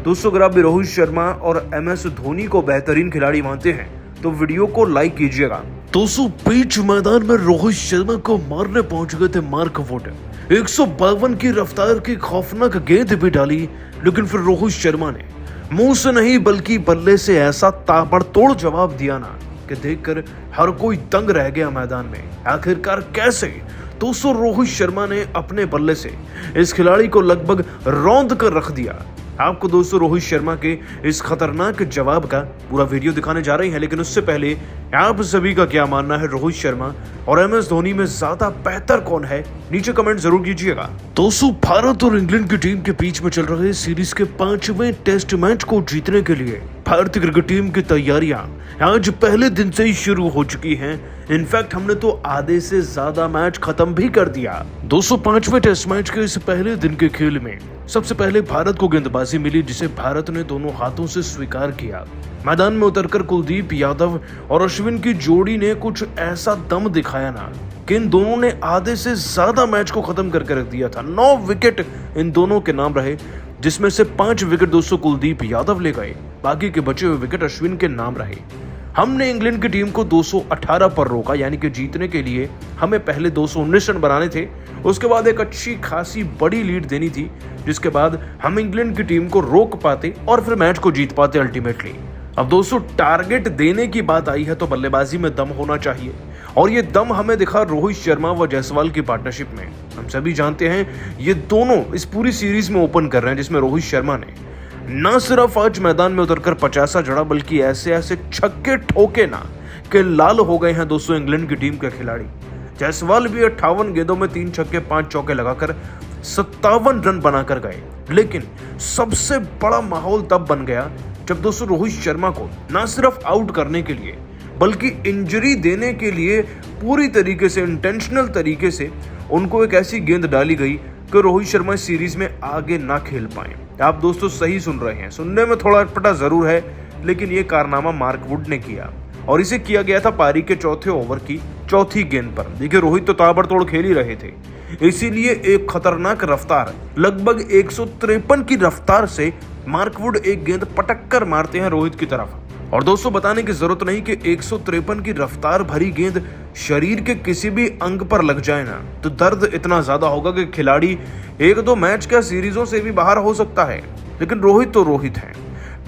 दोस्तों अगर आप भी रोहित शर्मा और MS धोनी को बेहतरीन खिलाड़ी मानते हैं तो वीडियो को लाइक कीजिएगा। दोस्तों बीच मैदान में रोहित शर्मा को मारने पहुंच गए थे मार्क वुड। 152 की रफ्तार की खौफनाक गेंद भी डाली, लेकिन फिर रोहित शर्मा ने मुंह से नहीं बल्कि बल्ले से ऐसा ताबड़तोड़ जवाब दिया ना कि देखकर हर कोई दंग रह गया मैदान में। आखिरकार कैसे? दोस्तों रोहित शर्मा ने अपने बल्ले से इस खिलाड़ी को लगभग रौंद कर रख दिया। आपको दोस्तों रोहित शर्मा के इस खतरनाक जवाब का पूरा वीडियो दिखाने जा रहे हैं, लेकिन उससे पहले आप सभी का क्या मानना है रोहित शर्मा और MS धोनी में ज्यादा बेहतर कौन है, नीचे कमेंट जरूर कीजिएगा। दोस्तों भारत और इंग्लैंड की टीम के बीच में चल रहे सीरीज के 5वें टेस्ट मैच को जीतने के लिए भारतीय क्रिकेट टीम की तैयारियां आज पहले दिन से ही शुरू हो चुकी हैं। इनफैक्ट हमने तो आधे से ज्यादा मैच खत्म भी कर दिया। दोस्तों 5वें टेस्ट मैच के इस पहले दिन के खेल में सबसे पहले भारत को गेंदबाजी मिली, जिसे भारत ने दोनों हाथों से स्वीकार किया। मैदान में उतरकर कुलदीप यादव और अश्विन की जोड़ी ने कुछ ऐसा दम दिखाया ना कि इन दोनों ने आधे से ज्यादा मैच को खत्म करके रख दिया था। 9 विकेट इन दोनों के नाम रहे, जिसमें से 5 विकेट दोस्तों कुलदीप यादव ले गए, बाकी के बचे हुए विकेट अश्विन के नाम रहे। हमने इंग्लैंड की टीम को 218 पर रोका, यानी कि जीतने के लिए हमें पहले 219 रन बनाने थे, उसके बाद एक अच्छी खासी बड़ी लीड देनी थी, जिसके बाद हम इंग्लैंड की टीम को रोक पाते और फिर मैच को जीत पाते अल्टीमेटली। अब दोस्तों टारगेट देने की बात आई है तो बल्लेबाजी में दम होना चाहिए, और ये दम हमें दिखा रोहित शर्मा व जायसवाल की पार्टनरशिप में। हम सभी जानते हैं ये दोनों इस पूरी सीरीज में ओपन कर रहे हैं, जिसमें रोहित शर्मा ने न सिर्फ आज मैदान में उतरकर 50 जड़ा, बल्कि ऐसे ऐसे छक्के ठोके ना कि लाल हो गए हैं दोस्तों इंग्लैंड की टीम के खिलाड़ी। जायसवाल भी 58 गेंदों में 3 छक्के 5 चौके लगाकर 57 रन बनाकर गए। लेकिन सबसे बड़ा माहौल तब बन गया जब दोस्तों रोहित शर्मा को न सिर्फ आउट करने के लिए बल्कि इंजरी देने के लिए पूरी तरीके से इंटेंशनल तरीके से उनको एक ऐसी गेंद डाली गई कि रोहित शर्मा इस सीरीज में आगे ना खेल पाए। आप दोस्तों सही सुन रहे हैं, सुनने में थोड़ा अटपटा जरूर है, लेकिन ये कारनामा मार्क वुड ने किया और इसे किया गया था पारी के चौथे ओवर की चौथी गेंद पर। देखिए रोहित तो ताबड़तोड़ खेल ही रहे थे, इसीलिए एक खतरनाक रफ्तार लगभग 153 की रफ्तार से मार्क वुड एक गेंद पटक कर मारते हैं रोहित की तरफ। और दोस्तों बताने की जरूरत नहीं कि 153 की रफ्तार भरी गेंद शरीर के किसी भी अंग पर लग जाए ना तो दर्द इतना ज्यादा होगा कि खिलाड़ी 1-2 मैच का सीरीजों से भी बाहर हो सकता है। लेकिन रोहित तो रोहित है।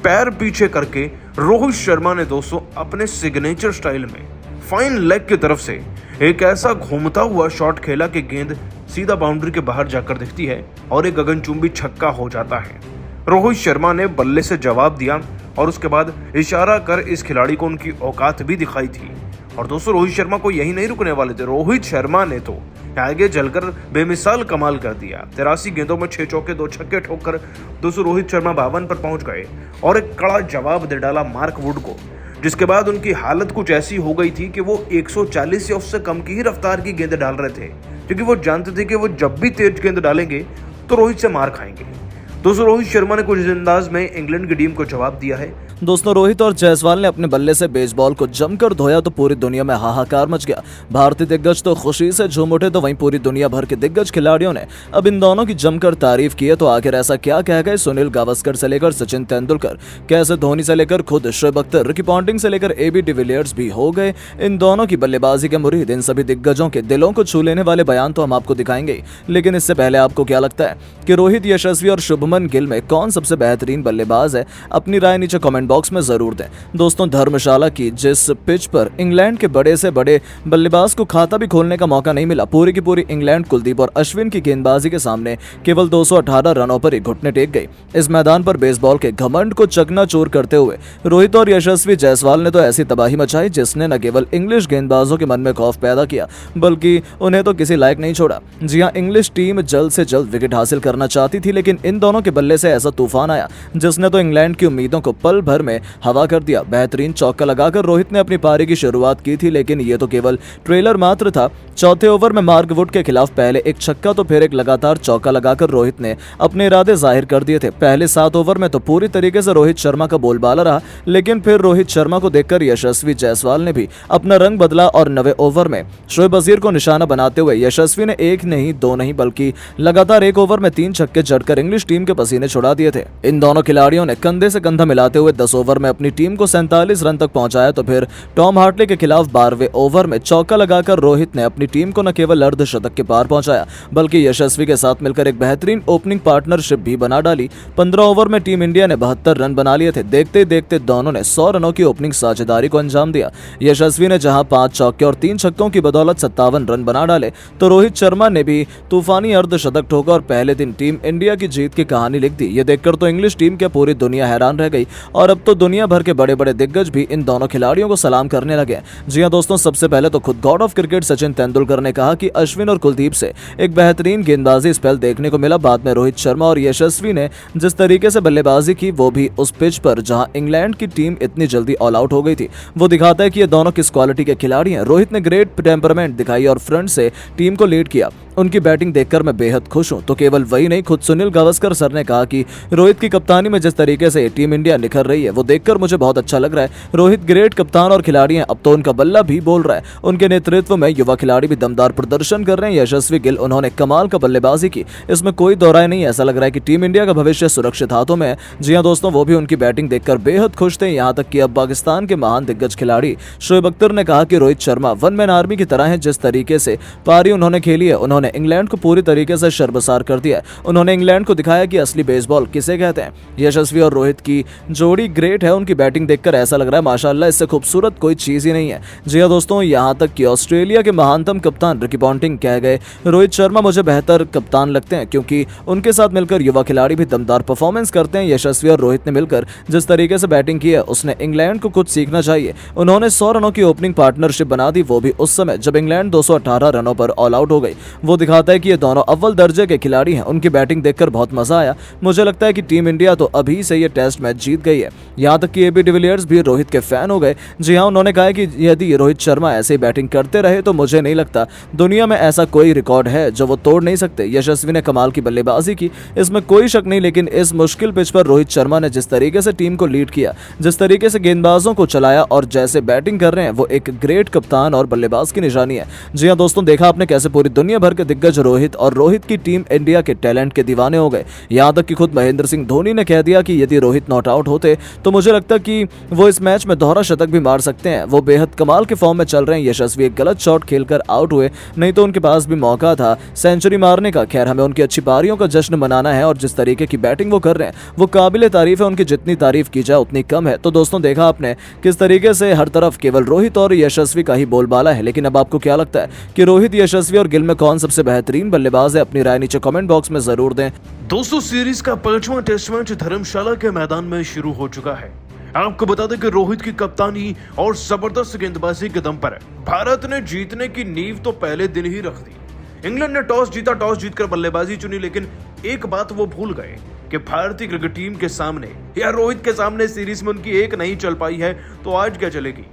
पैर पीछे करके रोहित शर्मा ने दोस्तों अपने सिग्नेचर स्टाइल में फाइन लेग की तरफ से एक ऐसा घूमता हुआ शॉट खेला कि गेंद सीधा बाउंड्री के बाहर जाकर दिखती है और एक गगनचुंबी छक्का हो जाता है। रोहित शर्मा ने बल्ले से जवाब दिया और उसके बाद इशारा कर इस खिलाड़ी को उनकी औकात भी दिखाई थी। और दोस्तों रोहित शर्मा को यही नहीं रुकने वाले थे, रोहित शर्मा ने तो आगे चलकर बेमिसाल कमाल कर दिया। 83 गेंदों में 6 चौके 2 छक्के ठोककर दोस्तों रोहित शर्मा 52 पर पहुंच गए और एक कड़ा जवाब दे डाला मार्क वुड को, जिसके बाद उनकी हालत कुछ ऐसी हो गई थी कि वो 140 या उससे कम की ही रफ्तार की गेंद डाल रहे थे, क्योंकि वो जानते थे कि वो जब भी तेज गेंद डालेंगे तो रोहित से मार खाएंगे। दोस्तों रोहित शर्मा ने कुछ अंदाज में इंग्लैंड की टीम को जवाब दिया है। दोस्तों रोहित और जायसवाल ने अपने बल्ले से बेसबॉल को जमकर धोया तो पूरी दुनिया में हाहाकार मच गया। भारतीय दिग्गज तो खुशी से झूम उठे तो वहीं पूरी दुनिया भर के दिग्गज खिलाड़ियों ने अब इन दोनों की जमकर तारीफ की है। तो आखिर ऐसा क्या कह गए सुनील गावस्कर से लेकर सचिन तेंदुलकर, कैसे धोनी से लेकर खुद शोएब अख्तर, रिकी पॉन्टिंग से लेकर AB डिविलियर्स भी हो गए इन दोनों की बल्लेबाजी के मुरीद। इन सभी दिग्गजों के दिलों को छू लेने वाले बयान तो हम आपको दिखाएंगे, लेकिन इससे पहले आपको क्या लगता है कि रोहित, यशस्वी और शुभमन गिल में कौन सबसे बेहतरीन बल्लेबाज है? अपनी राय नीचे कमेंट बॉक्स में जरूर दें। दोस्तों धर्मशाला की जिस पिच पर इंग्लैंड के बड़े से बड़े बल्लेबाज को खाता भी खोलने का मौका नहीं मिला, पूरी की पूरी इंग्लैंड कुलदीप और अश्विन की गेंदबाजी के सामने केवल 218 रनों पर ही घुटने टेक गई। इस मैदान पर बेसबॉल के घमंड को चकनाचूर करते हुए रोहित और यशस्वी जायसवाल ने तो ऐसी तबाही मचाई जिसने न केवल इंग्लिश गेंदबाजों के मन में खौफ पैदा किया बल्कि उन्हें तो किसी लायक नहीं छोड़ा। जी हां, इंग्लिश टीम जल्द से जल्द विकेट हासिल करना चाहती थी, लेकिन इन दोनों के बल्ले से ऐसा तूफान आया जिसने तो इंग्लैंड की उम्मीदों को पल भर में हवा कर दिया। बेहतरीन चौका लगाकर रोहित ने अपनी पारी की शुरुआत की थी, लेकिन यह तो केवल ट्रेलर मात्र था। चौथे ओवर में मार्क वुड के खिलाफ पहले एक छक्का तो फिर एक लगातार चौका लगाकर रोहित ने अपने इरादे जाहिर कर दिए थे। पहले 7 ओवर में तो पूरी तरीके से रोहित शर्मा का बोलबाला रहा, लेकिन फिर रोहित शर्मा को देखकर यशस्वी जायसवाल ने भी अपना रंग बदला और 9वें ओवर में शोएब अजीर को निशाना बनाते हुए यशस्वी ने 1 नहीं 2 नहीं बल्कि लगातार 1 ओवर में 3 छक्के जड़कर इंग्लिश टीम के पसीने छुड़ा दिए थे। इन दोनों खिलाड़ियों ने कंधे से कंधा मिलाते हुए 10 ओवर में अपनी टीम को 47 रन तक पहुंचाया तो फिर टॉम हार्टले के खिलाफ 12वें ओवर में चौका लगाकर रोहित ने अपनी टीम को न केवल अर्धशतक के पार पहुंचाया बल्कि यशस्वी के साथ मिलकर एक बेहतरीन ओपनिंग पार्टनरशिप भी बना डाली। 15 ओवर में टीम इंडिया ने 72 रन बना लिए थे। देखते देखते दोनों ने 100 रनों की ओपनिंग साझेदारी को अंजाम दिया। यशस्वी ने जहां 5 चौके और 3 छक्कों की बदौलत 57 रन बना डाले तो रोहित शर्मा ने भी तूफानी अर्धशतक ठोका और पहले दिन टीम इंडिया की जीत की कहानी लिख दी। ये देखकर तो इंग्लिश टीम क्या पूरी दुनिया हैरान रह गई और अब तो दुनिया भर के बड़े बड़े दिग्गज भी इन दोनों खिलाड़ियों को सलाम करने लगे। जी हां दोस्तों, सबसे पहले तो खुद God of cricket Sachin Tendulkar ने कहा कि अश्विन और कुलदीप से एक बेहतरीन गेंदबाजी स्पेल देखने को मिला। बाद में रोहित शर्मा और यशस्वी ने जिस तरीके से बल्लेबाजी की वो भी उस पिच पर जहां इंग्लैंड की टीम इतनी जल्दी ऑल आउट हो गई थी, वो दिखाता है कि ये दोनों किस क्वालिटी के खिलाड़ी हैं। रोहित ने ग्रेट टेम्परमेंट दिखाई और फ्रंट से टीम को लीड किया। उनकी बैटिंग देखकर मैं बेहद खुश हूं। तो केवल वही नहीं, खुद सुनील गावस्कर सर ने कहा कि रोहित की कप्तानी में जिस तरीके से टीम इंडिया निखर रही है वो देखकर मुझे बहुत अच्छा लग रहा है। रोहित ग्रेट कप्तान और खिलाड़ी हैं, अब तो उनका बल्ला भी बोल रहा है। उनके नेतृत्व में युवा खिलाड़ी भी दमदार प्रदर्शन कर रहे हैं। यशस्वी गिल, उन्होंने कमाल का बल्लेबाजी की, इसमें कोई दो राय नहीं। ऐसा लग रहा है कि टीम इंडिया का भविष्य सुरक्षित हाथों में है। जी हां दोस्तों, वो भी उनकी बैटिंग देखकर बेहद खुश थे। यहाँ तक कि अब पाकिस्तान के महान दिग्गज खिलाड़ी शोएब अख्तर ने कहा कि Rohit Sharma one man army की तरह है। जिस तरीके से पारी उन्होंने खेली है, उन्होंने इंग्लैंड को पूरी तरीके से शर्मसार कर दिया है। उन्होंने इंग्लैंड को दिखाया कि असली बेसबॉल किसे कहते हैं। यशस्वी और रोहित की जोड़ी ग्रेट है। उनकी बैटिंग देखकर ऐसा लग रहा है माशाल्लाह, इससे खूबसूरत कोई चीज ही नहीं है। जी हां दोस्तों, यहां तक कि ऑस्ट्रेलिया के महानतम कप्तान रिकी पॉन्टिंग कह गए रोहित शर्मा मुझे बेहतर कप्तान लगते हैं क्योंकि उनके साथ मिलकर युवा खिलाड़ी भी दमदार परफॉर्मेंस करते हैं। यशस्वी और रोहित ने मिलकर जिस तरीके से बैटिंग की है उसने इंग्लैंड को कुछ सीखना चाहिए। उन्होंने 100 रनों की ओपनिंग पार्टनरशिप बना दी, वो भी उस समय जब इंग्लैंड 218 रनों पर ऑल आउट हो गई। वो दिखाता है कि ये दोनों अव्वल दर्जे के खिलाड़ी हैं। उनकी बैटिंग देखकर बहुत मजा आया। मुझे लगता है कि टीम इंडिया तो अभी से ये टेस्ट मैच जीत गई है। यहाँ तक कि एबी डिविलियर्स भी रोहित के फैन हो गए। जी हाँ, उन्होंने कहा कि यदि रोहित शर्मा ऐसे ही बैटिंग करते रहे तो मुझे नहीं लगता दुनिया में ऐसा कोई रिकॉर्ड है जो वो तोड़ नहीं सकते। यशस्वी ने कमाल की बल्लेबाजी की, इसमें कोई शक नहीं, लेकिन इस मुश्किल पिच पर रोहित शर्मा ने जिस तरीके से टीम को लीड किया, जिस तरीके से गेंदबाजों को चलाया और जैसे बैटिंग कर रहे हैं, वो एक ग्रेट कप्तान और बल्लेबाज की निशानी है। जी हाँ दोस्तों, देखा आपने कैसे पूरी दुनिया भर के दिग्गज रोहित और रोहित की टीम इंडिया के टैलेंट के दीवाने हो गए। यहां तक कि खुद महेंद्र सिंह धोनी ने कह दिया कि यदि रोहित नॉट आउट होते तो मुझे लगता कि वो इस मैच में दोहरा शतक भी मार सकते हैं। वो बेहद कमाल के फॉर्म में चल रहे हैं। यशस्वी एक गलत शॉट खेलकर आउट हुए, नहीं तो उनके पास भी मौका था सेंचुरी मारने का। खैर, हमें उनकी अच्छी पारियों का जश्न मनाना है और जिस तरीके की बैटिंग वो कर रहे हैं वो काबिल तारीफ है। उनकी जितनी तारीफ की जाए उतनी कम है। तो दोस्तों, देखा आपने किस तरीके से हर तरफ केवल रोहित और यशस्वी का ही बोलबाला है। लेकिन अब आपको क्या लगता है कि रोहित, यशस्वी और गिल में कौन सबसे बेहतरीन बल्लेबाज है? अपनी राय नीचे कमेंट बॉक्स में जरूर दें। दोस्तों, सीरीज का 5वां टेस्ट मैच धर्मशाला के मैदान में शुरू हो चुका है। आपको बता दें कि रोहित की कप्तानी और जबरदस्त गेंदबाजी के दम पर भारत ने जीतने की नींव तो पहले दिन ही रख दी। इंग्लैंड ने टॉस जीता, टॉस जीतकर बल्लेबाजी चुनी, लेकिन एक बात वो भूल गए कि भारतीय क्रिकेट टीम के सामने या रोहित के सामने सीरीज में उनकी एक नहीं चल पाई है, तो आज क्या चलेगी?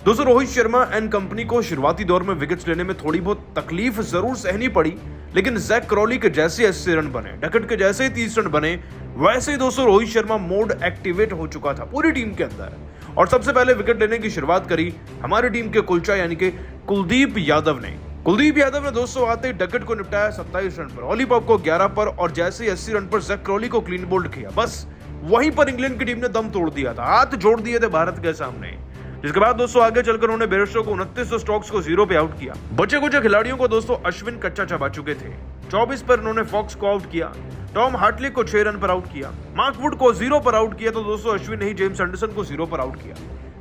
दोस्तों, रोहित शर्मा एंड कंपनी को शुरुआती दौर में विकेट्स लेने में थोड़ी बहुत तकलीफ जरूर सहनी पड़ी, लेकिन जैक क्रॉली के जैसे 80 रन बने, डकट के जैसे ही 30 रन बने, वैसे ही दोस्तों रोहित शर्मा मोड एक्टिवेट हो चुका था पूरी टीम के अंदर। और सबसे पहले विकेट लेने की शुरुआत करी हमारी टीम के कुलचा यानी कि कुलदीप यादव ने। कुलदीप यादव ने दोस्तों आते ही डकट को निपटाया 27 रन पर, ऑली पॉप को 11 पर और जैसे ही 80 रन पर जैक क्रॉली को क्लीन बोल्ड किया, बस वहीं पर इंग्लैंड की टीम ने दम तोड़ दिया था, हाथ जोड़ दिए थे भारत के सामने। जिसके बाद दोस्तों आगे चलकर उन्होंने बेयरस्टो को 29 स्ट्रोक्स को 0 पे आउट किया। बचे कुछ खिलाड़ियों को दोस्तों अश्विन कच्चा चबा चुके थे। 24 पर उन्होंने फॉक्स को आउट किया, टॉम हार्टले को 6 रन पर आउट किया, मार्क वुड को 0 पर आउट किया, तो दोस्तों अश्विन ने ही जेम्स एंडरसन को 0 पर आउट किया।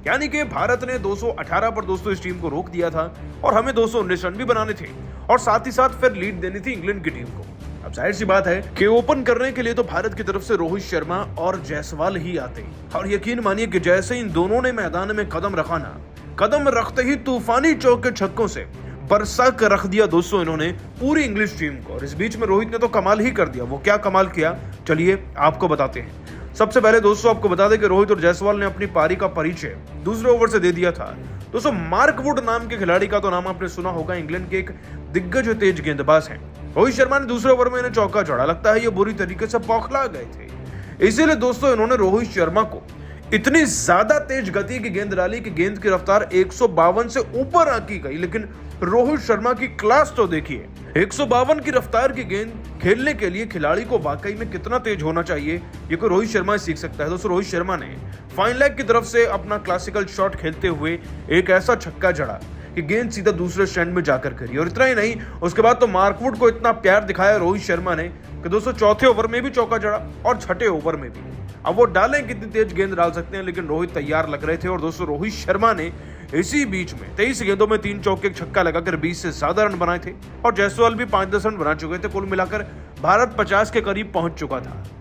यानी कि भारत ने 218 पर दोस्तों इस टीम को रोक दिया था और हमें 219 रन भी बनाने थे और साथ ही साथ फिर लीड देनी थी इंग्लैंड की टीम को। अब जाहिर सी बात है कि ओपन करने के लिए तो भारत की तरफ से रोहित शर्मा और जायसवाल ही आते, और यकीन मानिए कि जैसे इन दोनों ने मैदान में कदम रखा ना, कदम रखते ही तूफानी चौके छक्कों से बरसा कर रख दिया दोस्तों इन्होंने पूरी इंग्लिश टीम को। और इस बीच में रोहित ने तो कमाल ही कर दिया। वो क्या कमाल किया, चलिए आपको बताते हैं। सबसे पहले दोस्तों आपको बता दें कि रोहित और जायसवाल ने अपनी पारी का परिचय दूसरे ओवर से दे दिया था। दोस्तों, मार्क वुड नाम के खिलाड़ी का तो नाम आपने सुना होगा, इंग्लैंड के एक दिग्गज तेज गेंदबाज हैं। रोहित शर्मा ने दूसरे ओवर में इन्हें चौका जड़ा, लगता है ये बुरी तरीके से बौखला गए थे। इसीलिए दोस्तों इन्होंने रोहित शर्मा को इतनी ज्यादा तेज गति की गेंद डाली कि गेंद की रफ्तार 152 से ऊपर आंकी गई, लेकिन रोहित शर्मा की क्लास तो देखिए। 152 की रफ्तार की गेंद खेलने के लिए खिलाड़ी को वाकई में कितना तेज होना चाहिए, ये कोई रोहित शर्मा सीख सकता है। दोस्तों, रोहित शर्मा ने फाइन लेग की तरफ से अपना क्लासिकल शॉट खेलते हुए एक ऐसा छक्का जड़ा कि गेंद सीधा दूसरे स्टैंड में जाकर करी। और इतना ही नहीं, उसके बाद तो मार्कवुड को इतना प्यार दिखाया रोहित शर्मा ने कि दोस्तों चौथे ओवर में भी चौका जड़ा और छठे ओवर में भी। अब वो डालें कितनी तेज गेंद डाल सकते हैं, लेकिन रोहित तैयार लग रहे थे। और दोस्तों, रोहित शर्मा ने इसी बीच में 23 गेंदों में 3 चौके छक्का लगाकर 20 से ज्यादा रन बनाए थे और जायसवाल भी 5-10 रन बना चुके थे। कुल मिलाकर भारत 50 के करीब पहुंच चुका था।